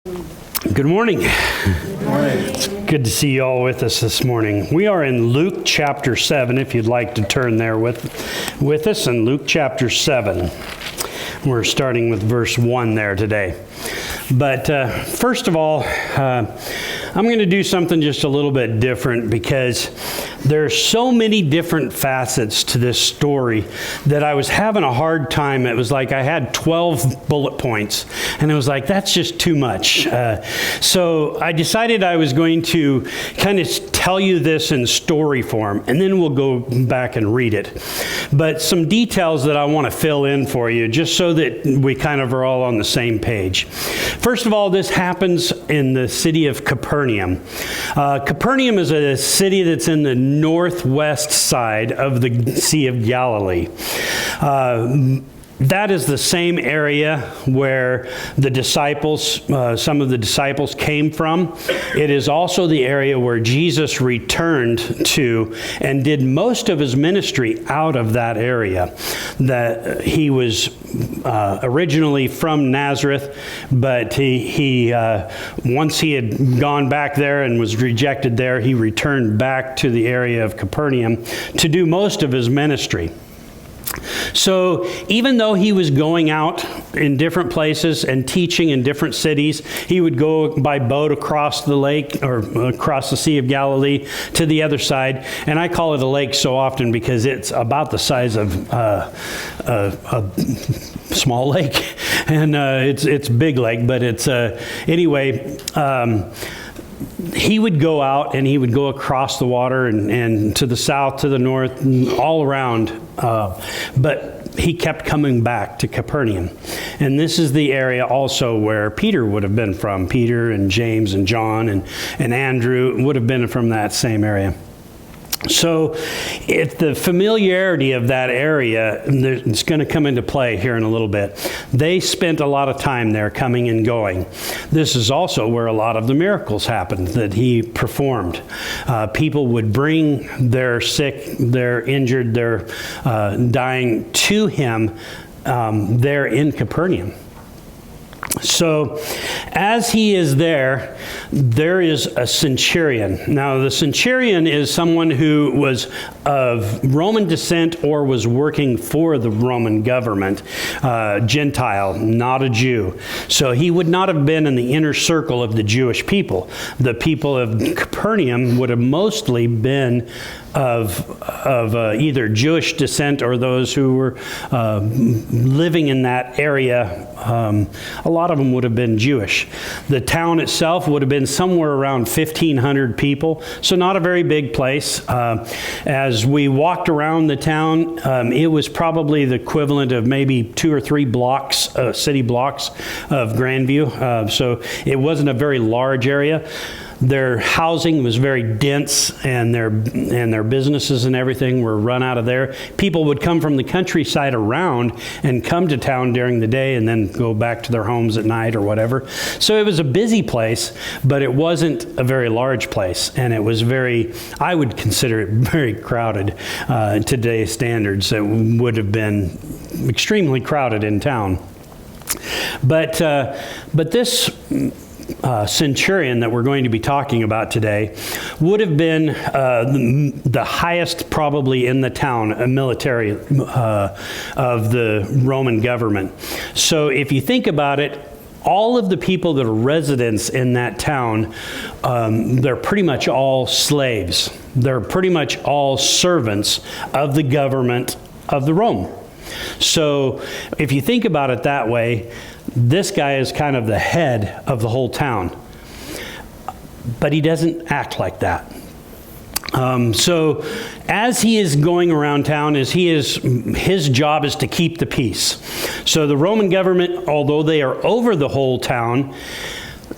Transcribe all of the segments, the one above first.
Good morning. Good morning. It's good to see you all with us this morning. We are in Luke chapter 7, if you'd like to turn there with us in Luke chapter 7. We're starting with verse 1 there today. But first of all, I'm going to do something just a little bit different because there's so many different facets to this story that I was having a hard time. It was like I had 12 bullet points, and it was like, that's just too much. So I decided I was going to kind of tell you this in story form, and then we'll go back and read it. But some details that I want to fill in for you, just so that we kind of are all on the same page. First of all, this happens in the city of Capernaum. Capernaum is a city that's in the northwest side of the Sea of Galilee. That is the same area where the disciples, some of the disciples came from. It is also the area where Jesus returned to and did most of his ministry out of that area. That he was originally from Nazareth, but he once he had gone back there and was rejected there, he returned back to the area of Capernaum to do most of his ministry. So even though he was going out in different places and teaching in different cities, he would go by boat across the lake or across the Sea of Galilee to the other side. And I call it a lake so often because it's about the size of a small lake. And it's a big lake, but it's anyway. He would go out and he would go across the water and to the south, to the north, all around. But he kept coming back to Capernaum. And this is the area also where Peter would have been from. Peter and James and John and Andrew would have been from that same area. So if the familiarity of that area, it's going to come into play here in a little bit. They spent a lot of time there coming and going. This is also where a lot of the miracles happened that he performed. People would bring their sick, their injured, their dying to him there in Capernaum. So as he is there is a centurion. Now, the centurion is someone who was of Roman descent or was working for the Roman government, Gentile, not a Jew. So he would not have been in the inner circle of the Jewish people. The people of Capernaum would have mostly been of either Jewish descent or those who were living in that area. A lot of them would have been Jewish. The town itself would have been somewhere around 1,500 people, so not a very big place. As we walked around the town, it was probably the equivalent of maybe 2 or 3 blocks, city blocks of Grandview. So it wasn't a very large area. Their housing was very dense, and their businesses and everything were run out of there. People would come from the countryside around and come to town during the day and then go back to their homes at night or whatever. So it was a busy place, but it wasn't a very large place, and it was I would consider it very crowded. Today's standards, it would have been extremely crowded in town. But this centurion that we're going to be talking about today would have been the highest probably in the town, a military of the Roman government. So if you think about it, all of the people that are residents in that town, they're pretty much all slaves. They're pretty much all servants of the government of the Rome. So if you think about it that way, this guy is kind of the head of the whole town. But he doesn't act like that. So as he is going around town, his job is to keep the peace. So the Roman government, although they are over the whole town,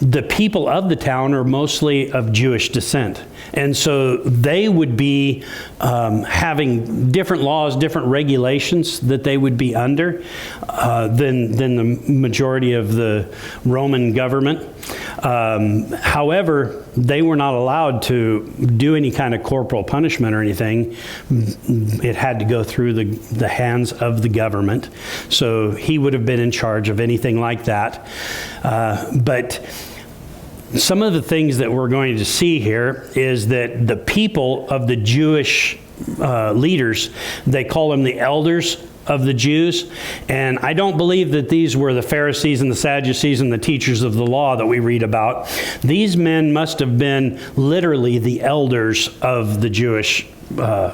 the people of the town are mostly of Jewish descent. And so they would be having different laws, different regulations that they would be under than the majority of the Roman government. However, they were not allowed to do any kind of corporal punishment or anything. It had to go through the hands of the government. So he would have been in charge of anything like that. But some of the things that we're going to see here is that the people of the Jewish leaders, they call them the elders of the Jews. And I don't believe that these were the Pharisees and the Sadducees and the teachers of the law that we read about. These men must have been literally the elders of the Jewish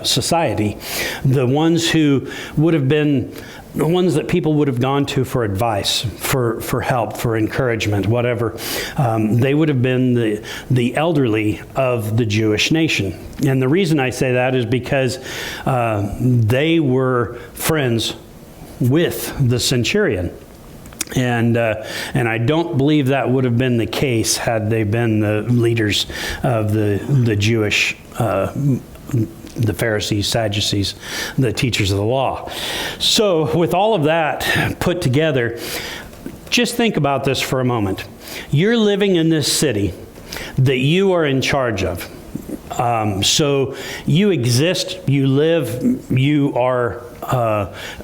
society, the ones who would have been the ones that people would have gone to for advice, for help, for encouragement, whatever. They would have been the elderly of the Jewish nation. And the reason I say that is because they were friends with the centurion. And I don't believe that would have been the case had they been the leaders of the Jewish the Pharisees, Sadducees, the teachers of the law. So with all of that put together, just think about this for a moment. You're living in this city that you are in charge of. So you exist, you live, you are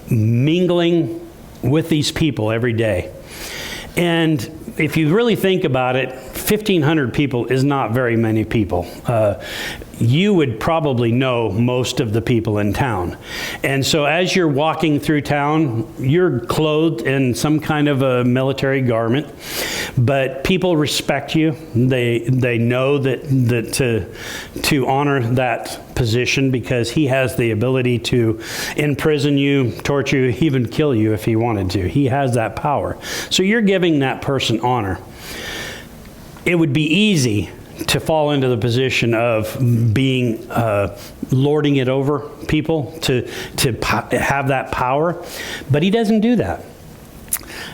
mingling with these people every day. And if you really think about it, 1,500 people is not very many people. You would probably know most of the people in town. And so as you're walking through town, you're clothed in some kind of a military garment, but people respect you. They know that to honor that position because he has the ability to imprison you, torture you, even kill you if he wanted to. He has that power. So you're giving that person honor. It would be easy to fall into the position of being lording it over people, to have that power, but he doesn't do that.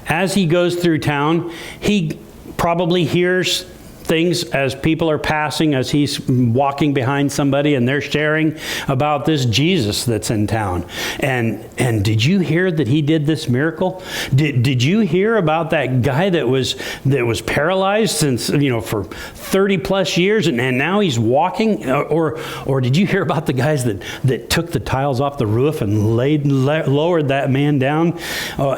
As he goes through town, he probably hears things as people are passing, as he's walking behind somebody and they're sharing about this Jesus that's in town. And did you hear that he did this miracle? Did you hear about that guy that was paralyzed since, for 30 plus years and now he's walking? Or did you hear about the guys that took the tiles off the roof and lowered that man down?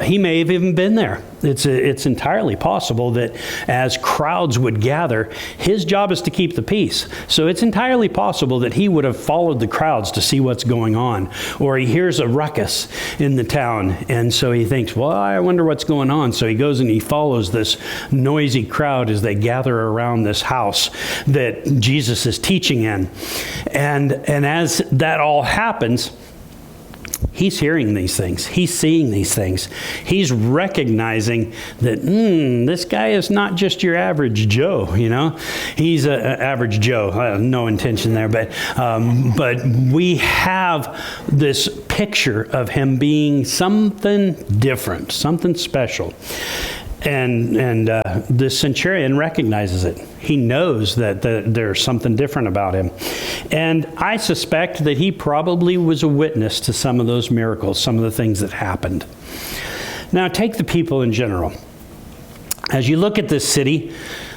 He may have even been there. It's entirely possible that as crowds would gather, his job is to keep the peace. So it's entirely possible that he would have followed the crowds to see what's going on. Or he hears a ruckus in the town, and so he thinks, well, I wonder what's going on. So he goes and he follows this noisy crowd as they gather around this house that Jesus is teaching in. And as that all happens, he's hearing these things. He's seeing these things. He's recognizing that this guy is not just your average Joe. He's an average Joe. No intention there, but we have this picture of him being something different, something special. And this centurion recognizes it. He knows that there's something different about him. And I suspect that he probably was a witness to some of those miracles, some of the things that happened. Now, take the people in general. As you look at this city,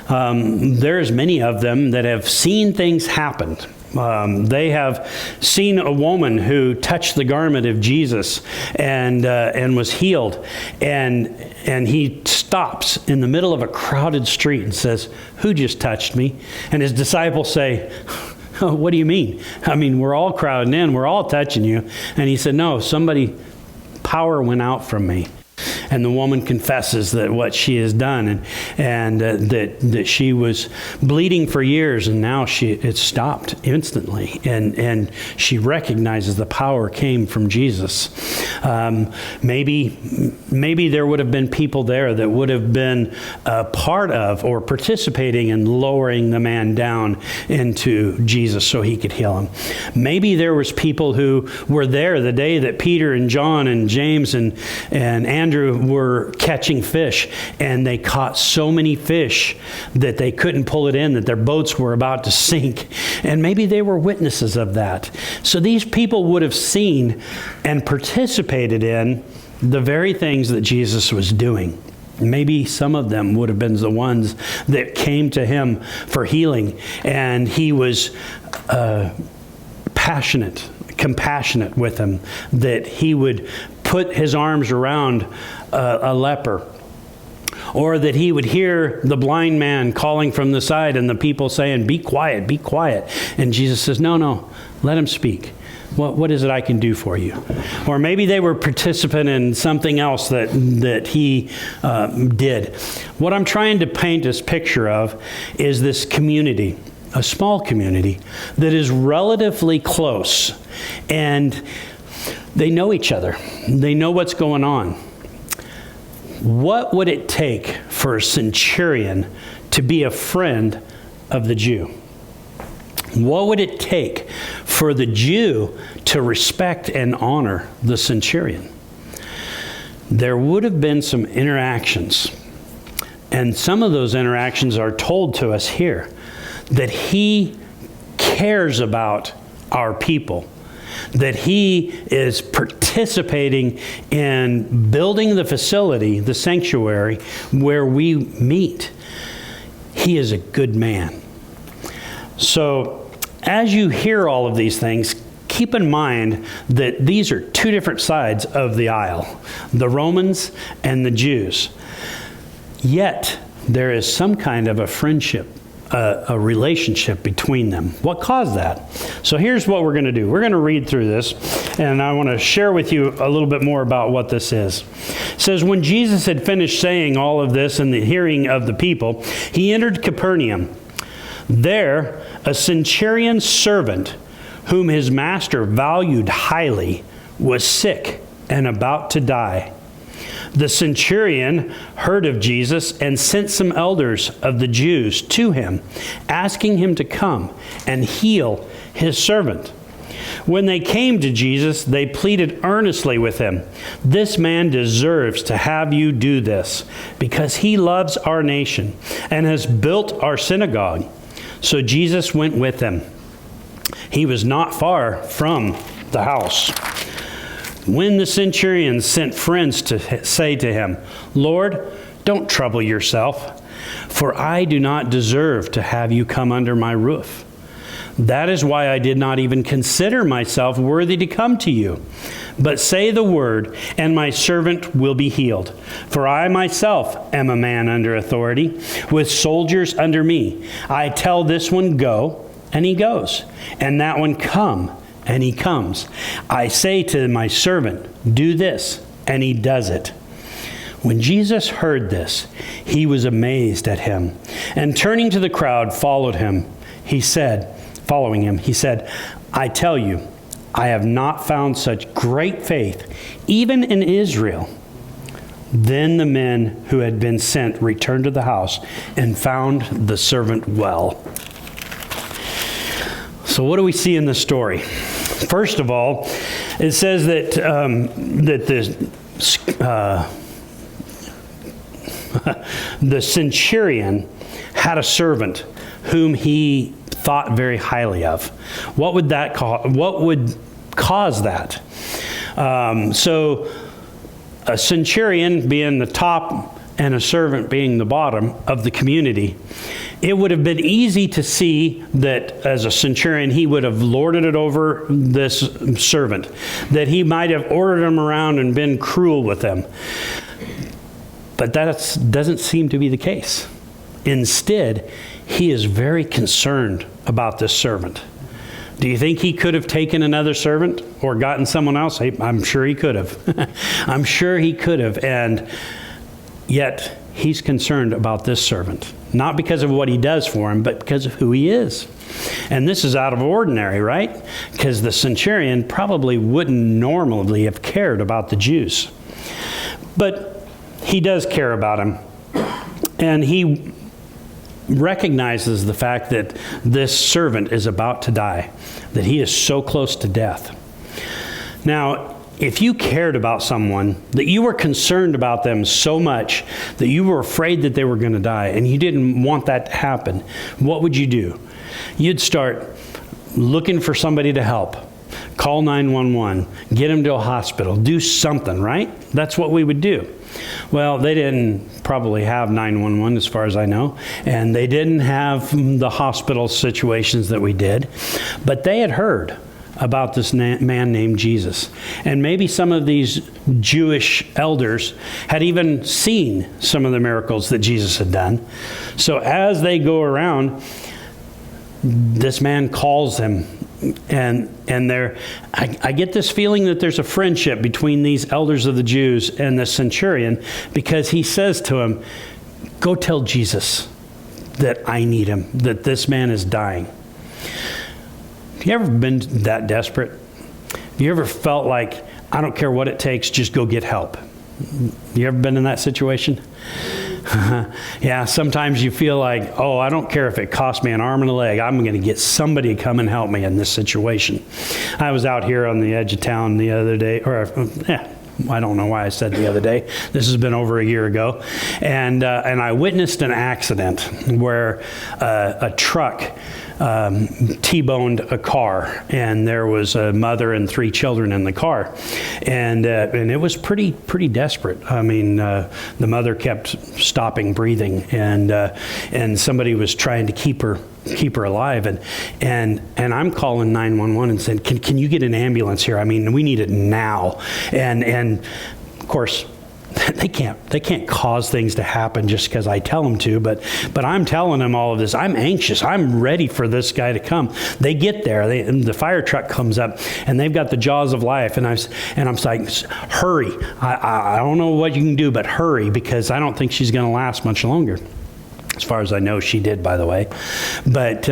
there's many of them that have seen things happen. They have seen a woman who touched the garment of Jesus and was healed. And he stops in the middle of a crowded street and says, "Who just touched me?" And his disciples say, "Oh, what do you mean? I mean, we're all crowding in. We're all touching you." And he said, "No, power went out from me." And the woman confesses that what she has done and that she was bleeding for years, and now it stopped instantly. And she recognizes the power came from Jesus. Maybe there would have been people there that would have been a part of or participating in lowering the man down into Jesus so he could heal him. Maybe there was people who were there the day that Peter and John and James and Andrew were catching fish, and they caught so many fish that they couldn't pull it in, that their boats were about to sink. And maybe they were witnesses of that. So these people would have seen and participated in the very things that Jesus was doing. Maybe some of them would have been the ones that came to him for healing, and he was compassionate with them, that he would put his arms around a leper, Or that he would hear the blind man calling from the side and the people saying, be quiet, be quiet. And Jesus says, no, let him speak. What is it I can do for you? Or maybe they were participant in something else that he did. What I'm trying to paint this picture of is this community, a small community that is relatively close, and they know each other. They know what's going on. What would it take for a centurion to be a friend of the Jew? What would it take for the Jew to respect and honor the centurion? There would have been some interactions, and some of those interactions are told to us here, that he cares about our people, that he is participating in building the facility, the sanctuary, where we meet. He is a good man. So, as you hear all of these things, keep in mind that these are two different sides of the aisle, the Romans and the Jews. Yet, there is some kind of a friendship, a relationship between them. What caused that? So here's what we're going to do. We're going to read through this, and I want to share with you a little bit more about what this is. It says, when Jesus had finished saying all of this in the hearing of the people, he entered Capernaum. There, a centurion's servant, whom his master valued highly, was sick and about to die. The centurion heard of Jesus and sent some elders of the Jews to him, asking him to come and heal his servant. When they came to Jesus, they pleaded earnestly with him, "This man deserves to have you do this, because he loves our nation and has built our synagogue." So Jesus went with them. He was not far from the house. When the centurion sent friends to say to him, "Lord, don't trouble yourself, for I do not deserve to have you come under my roof. That is why I did not even consider myself worthy to come to you. But say the word, and my servant will be healed. For I myself am a man under authority, with soldiers under me. I tell this one, go, and he goes. And that one, come, and he comes. I say to my servant, do this, and he does it." When Jesus heard this, he was amazed at him. And turning to the crowd, following him, he said, "I tell you, I have not found such great faith, even in Israel." Then the men who had been sent returned to the house and found the servant well. So what do we see in this story? First of all, it says that the centurion had a servant whom he thought very highly of. What would cause that? So a centurion being the top and a servant being the bottom of the community, it would have been easy to see that as a centurion, he would have lorded it over this servant, that he might have ordered him around and been cruel with them. But that doesn't seem to be the case. Instead, he is very concerned about this servant. Do you think he could have taken another servant or gotten someone else? I'm sure he could have. I'm sure he could have. And yet, he's concerned about this servant. Not because of what he does for him, but because of who he is. And this is out of ordinary, right? Because the centurion probably wouldn't normally have cared about the Jews. But he does care about him. And he recognizes the fact that this servant is about to die, that he is so close to death. Now, if you cared about someone, that you were concerned about them so much that you were afraid that they were going to die and you didn't want that to happen, what would you do? You'd start looking for somebody to help. Call 911, get them to a hospital, do something, right? That's what we would do. Well, they didn't probably have 911 as far as I know, and they didn't have the hospital situations that we did, but they had heard about this man named Jesus. And maybe some of these Jewish elders had even seen some of the miracles that Jesus had done. So as they go around, this man calls them, and I get this feeling that there's a friendship between these elders of the Jews and the centurion, because he says to him, "Go tell Jesus that I need him, that this man is dying." Have you ever been that desperate? Have you ever felt like, I don't care what it takes, just go get help? You ever been in that situation? Yeah, sometimes you feel like, oh, I don't care if it costs me an arm and a leg. I'm going to get somebody to come and help me in this situation. I was out here on the edge of town the other day, I don't know why I said the other day. This has been over a year ago. And I witnessed an accident where a truck T-boned a car, and there was a mother and 3 children in the car, and it was pretty desperate. I mean, the mother kept stopping breathing, and somebody was trying to keep her alive, and I'm calling 911 and saying, can you get an ambulance here? I mean, we need it now. And of course, they can't cause things to happen just because I tell them to, but I'm telling them all of this. I'm anxious. I'm ready for this guy to come. They get there. The fire truck comes up, and they've got the jaws of life. And I'm like, hurry. I don't know what you can do, but hurry, because I don't think she's going to last much longer. As far as I know, she did, by the way. But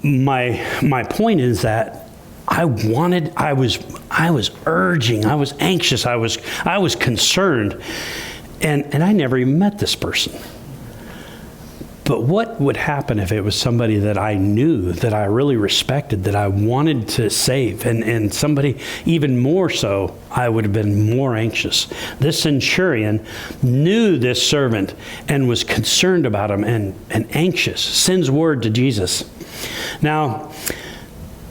my point is that I was urging, I was anxious, I was concerned, and I never even met this person. But what would happen if it was somebody that I knew, that I really respected, that I wanted to save, and somebody even more so, I would have been more anxious. This centurion knew this servant and was concerned about him and anxious, sends word to Jesus. Now,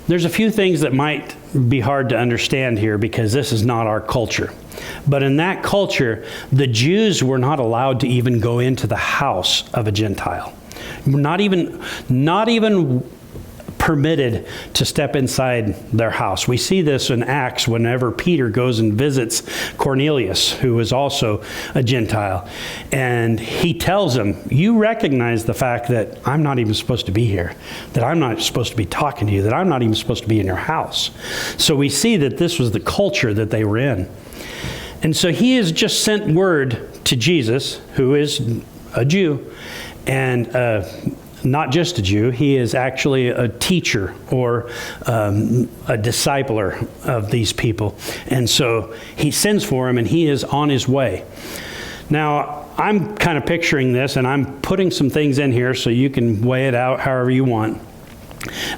there's a few things that might be hard to understand here, because this is not our culture. But in that culture, the Jews were not allowed to even go into the house of a Gentile. Not even permitted to step inside their house. We see this in Acts whenever Peter goes and visits Cornelius, who was also a Gentile. And he tells him, you recognize the fact that I'm not even supposed to be here, that I'm not supposed to be talking to you, that I'm not even supposed to be in your house. So we see that this was the culture that they were in. And so he has just sent word to Jesus, who is a Jew, and not just a Jew, he is actually a teacher or a discipler of these people. And so he sends for him, and he is on his way. Now, I'm kind of picturing this, and I'm putting some things in here so you can weigh it out however you want.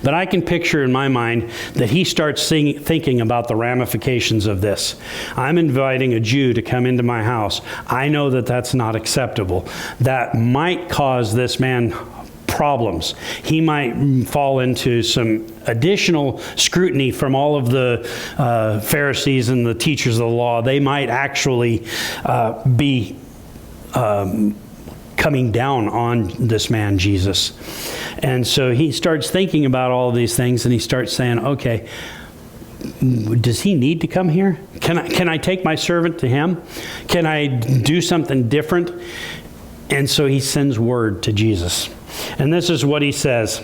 But I can picture in my mind that he starts thinking about the ramifications of this. I'm inviting a Jew to come into my house. I know that that's not acceptable. That might cause this man problems. He might fall into some additional scrutiny from all of the Pharisees and the teachers of the law. They might actually be coming down on this man, Jesus. And so he starts thinking about all of these things, and he starts saying, okay, does he need to come here? Can I take my servant to him? Can I do something different? And so he sends word to Jesus. And this is what he says.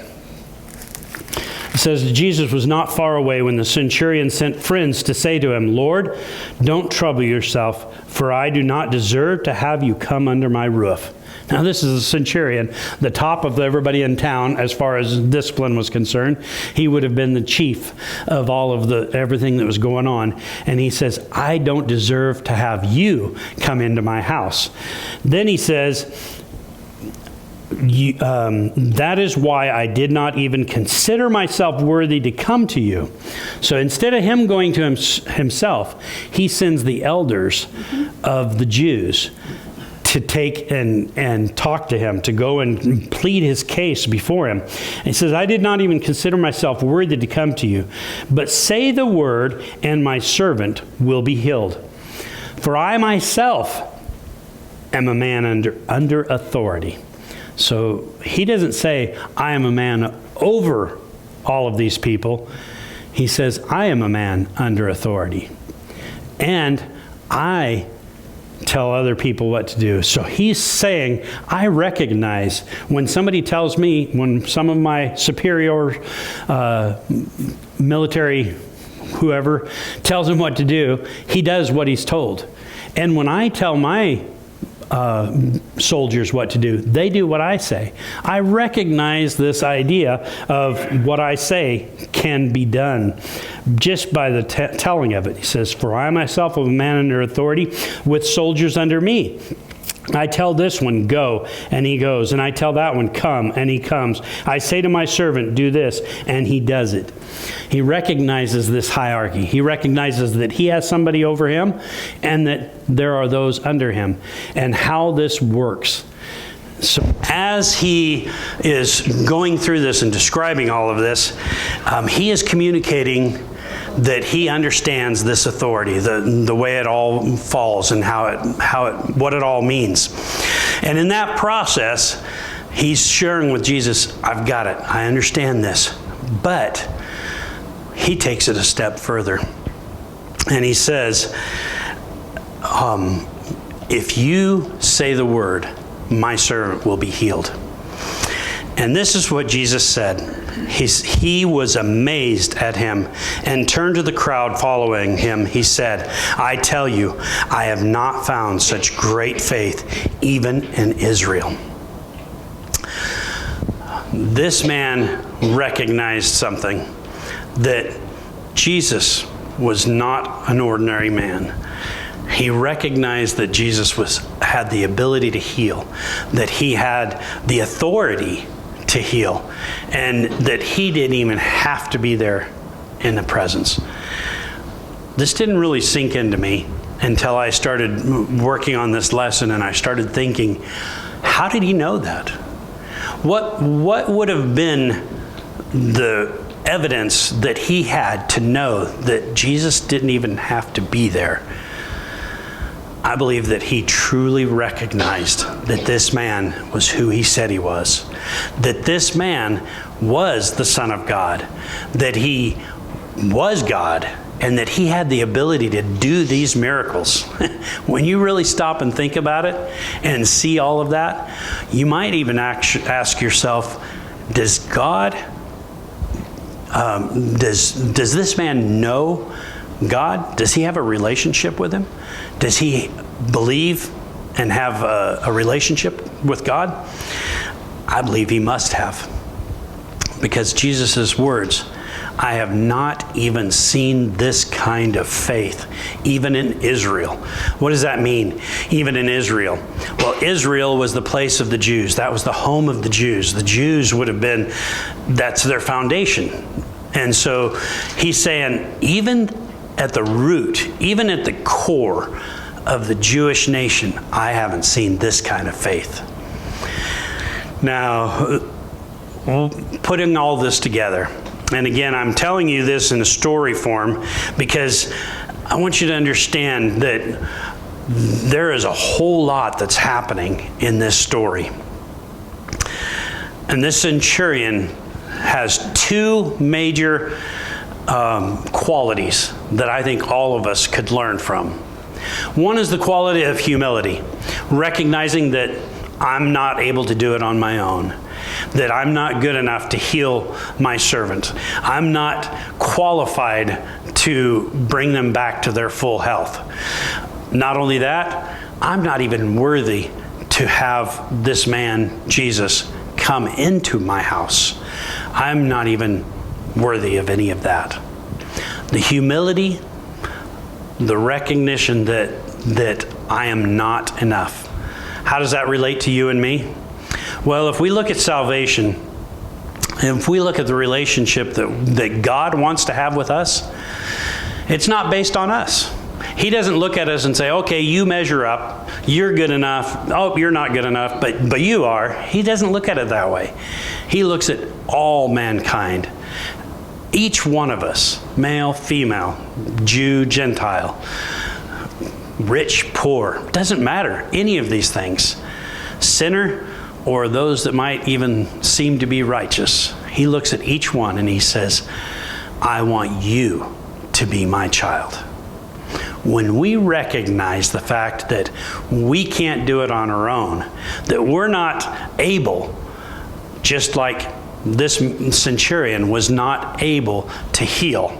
It says, Jesus was not far away when the centurion sent friends to say to him, Lord, don't trouble yourself, for I do not deserve to have you come under my roof. Now, this is a centurion, the top of everybody in town as far as discipline was concerned. He would have been the chief of all of everything that was going on. And he says, I don't deserve to have you come into my house. Then he says, that is why I did not even consider myself worthy to come to you. So instead of him going to himself, he sends the elders of the Jews to take and talk to him, to go and plead his case before him. And he says, I did not even consider myself worthy to come to you, but say the word, and my servant will be healed. For I myself am a man under authority. So he doesn't say, I am a man over all of these people. He says, I am a man under authority, and I tell other people what to do. So he's saying, I recognize when somebody tells me, when some of my superior military whoever tells him what to do, he does what he's told. And when I tell my soldiers what to do, they do what I say. I recognize this idea of what I say can be done just by the telling of it. He says, for I myself am a man under authority with soldiers under me. I tell this one, go, and he goes. And I tell that one, come, and he comes. I say to my servant, do this, and he does it. He recognizes this hierarchy. He recognizes that he has somebody over him and that there are those under him, and how this works. So as he is going through this and describing all of this, he is communicating that he understands this authority, the way it all falls and what it all means. And in that process, he's sharing with Jesus, I've got it, I understand this. But he takes it a step further. And he says, if you say the word, my servant will be healed. And this is what Jesus said. He was amazed at him and turned to the crowd following him. He said, I tell you, I have not found such great faith even in Israel. This man recognized something, that Jesus was not an ordinary man. He recognized that Jesus had the ability to heal, that he had the authority to heal, and that he didn't even have to be there in the presence. This didn't really sink into me until I started working on this lesson, and I started thinking, how did he know that? What would have been the evidence that he had to know that Jesus didn't even have to be there? I believe that he truly recognized that this man was who he said he was, that this man was the Son of God, that he was God, and that he had the ability to do these miracles. When you really stop and think about it and see all of that, you might even ask yourself, does God, does this man know God? Does he have a relationship with him? Does he believe and have a relationship with God? I believe he must have. Because Jesus' words, I have not even seen this kind of faith, even in Israel. What does that mean, even in Israel? Well, Israel was the place of the Jews. That was the home of the Jews. The Jews would have been, that's their foundation. And so he's saying, even at the root, even at the core of the Jewish nation, I haven't seen this kind of faith. Now, putting all this together, and again, I'm telling you this in a story form because I want you to understand that there is a whole lot that's happening in this story. And this centurion has two major qualities that I think all of us could learn from. One is the quality of humility, recognizing that I'm not able to do it on my own, that I'm not good enough to heal my servant. I'm not qualified to bring them back to their full health. Not only that, I'm not even worthy to have this man, Jesus, come into my house. I'm not even worthy of any of that. The humility, the recognition that I am not enough. How does that relate to you and me? Well, if we look at salvation, if we look at the relationship that God wants to have with us, it's not based on us. He doesn't look at us and say, okay, you measure up, you're good enough, oh, you're not good enough, but you are. He doesn't look at it that way. He looks at all mankind. Each one of us, male, female, Jew, Gentile, rich, poor, doesn't matter, any of these things. Sinner or those that might even seem to be righteous. He looks at each one and he says, I want you to be my child. When we recognize the fact that we can't do it on our own, that we're not able, just like this centurion was not able to heal,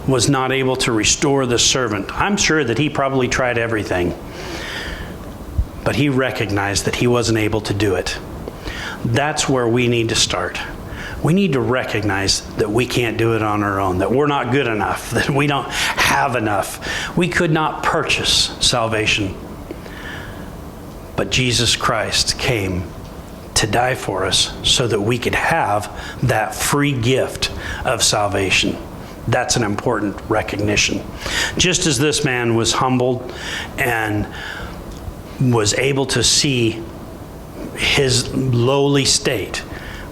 was not able to restore the servant. I'm sure that he probably tried everything, but he recognized that he wasn't able to do it. That's where we need to start. We need to recognize that we can't do it on our own, that we're not good enough, that we don't have enough. We could not purchase salvation. But Jesus Christ came to die for us so that we could have that free gift of salvation. That's an important recognition. Just as this man was humbled and was able to see his lowly state,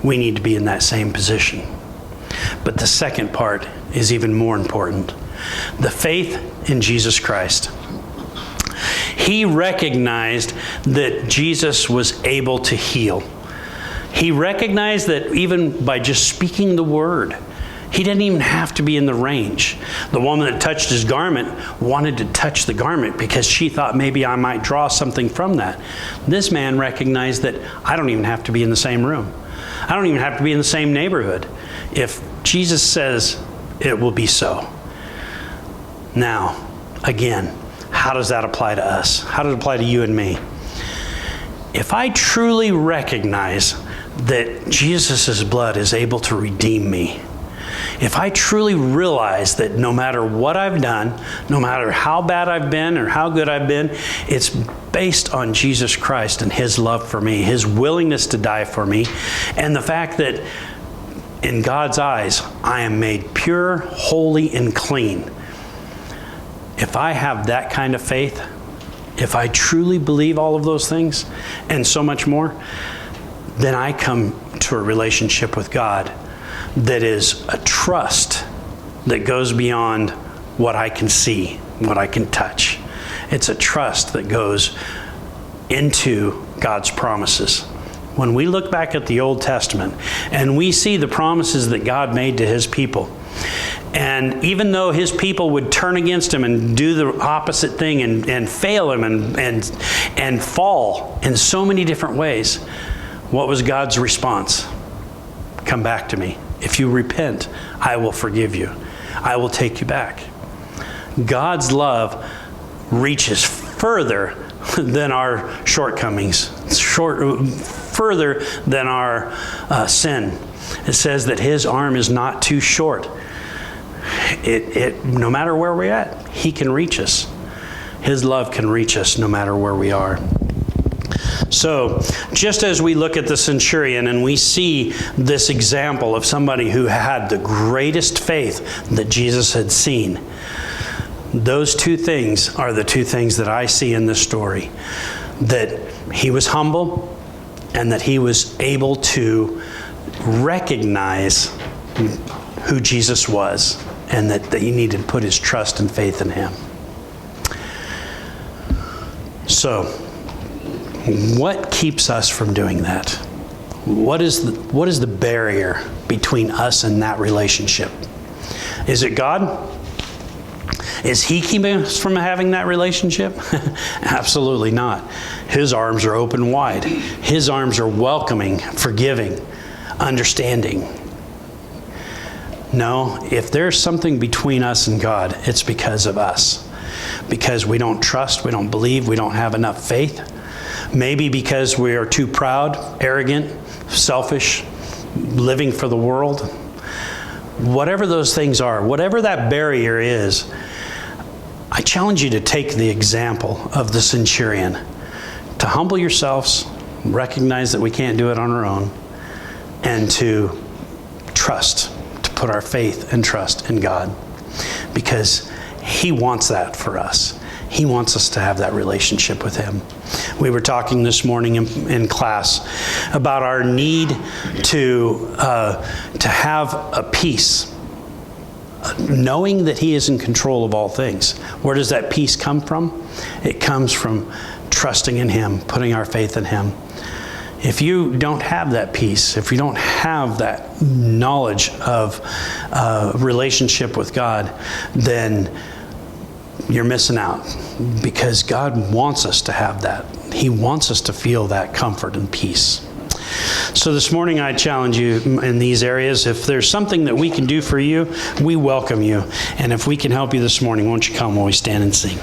we need to be in that same position. But the second part is even more important. The faith in Jesus Christ. He recognized that Jesus was able to heal. He recognized that even by just speaking the word, he didn't even have to be in the range. The woman that touched his garment wanted to touch the garment because she thought maybe I might draw something from that. This man recognized that I don't even have to be in the same room. I don't even have to be in the same neighborhood. If Jesus says, it will be so. Now, again, how does that apply to us? How does it apply to you and me? If I truly recognize that Jesus' blood is able to redeem me, if I truly realize that no matter what I've done, no matter how bad I've been or how good I've been, it's based on Jesus Christ and his love for me, his willingness to die for me, and the fact that in God's eyes, I am made pure, holy, and clean. If I have that kind of faith, if I truly believe all of those things and so much more, then I come to a relationship with God that is a trust that goes beyond what I can see, what I can touch. It's a trust that goes into God's promises. When we look back at the Old Testament and we see the promises that God made to his people, and even though his people would turn against him and do the opposite thing and fail him and fall in so many different ways, what was God's response? Come back to me. If you repent, I will forgive you. I will take you back. God's love reaches further than our shortcomings, further than our sin. It says that his arm is not too short. No matter where we're at, he can reach us. His love can reach us no matter where we are. So, just as we look at the centurion and we see this example of somebody who had the greatest faith that Jesus had seen, those two things are the two things that I see in this story. That he was humble and that he was able to recognize who Jesus was and that he needed to put his trust and faith in him. So, what keeps us from doing that? What is the barrier between us and that relationship? Is it God? Is he keeping us from having that relationship? Absolutely not. His arms are open wide. His arms are welcoming, forgiving, understanding. No, if there's something between us and God, it's because of us. Because we don't trust, we don't believe, we don't have enough faith. Maybe because we are too proud, arrogant, selfish, living for the world. Whatever those things are, whatever that barrier is, I challenge you to take the example of the centurion, to humble yourselves, recognize that we can't do it on our own, and to trust, to put our faith and trust in God, because he wants that for us. He wants us to have that relationship with him. We were talking this morning in class about our need to have a peace, knowing that he is in control of all things. Where does that peace come from? It comes from trusting in him, putting our faith in him. If you don't have that peace, if you don't have that knowledge of relationship with God, then you're missing out, because God wants us to have that. He wants us to feel that comfort and peace. So this morning I challenge you in these areas. If there's something that we can do for you, we welcome you. And if we can help you this morning, won't you come while we stand and sing?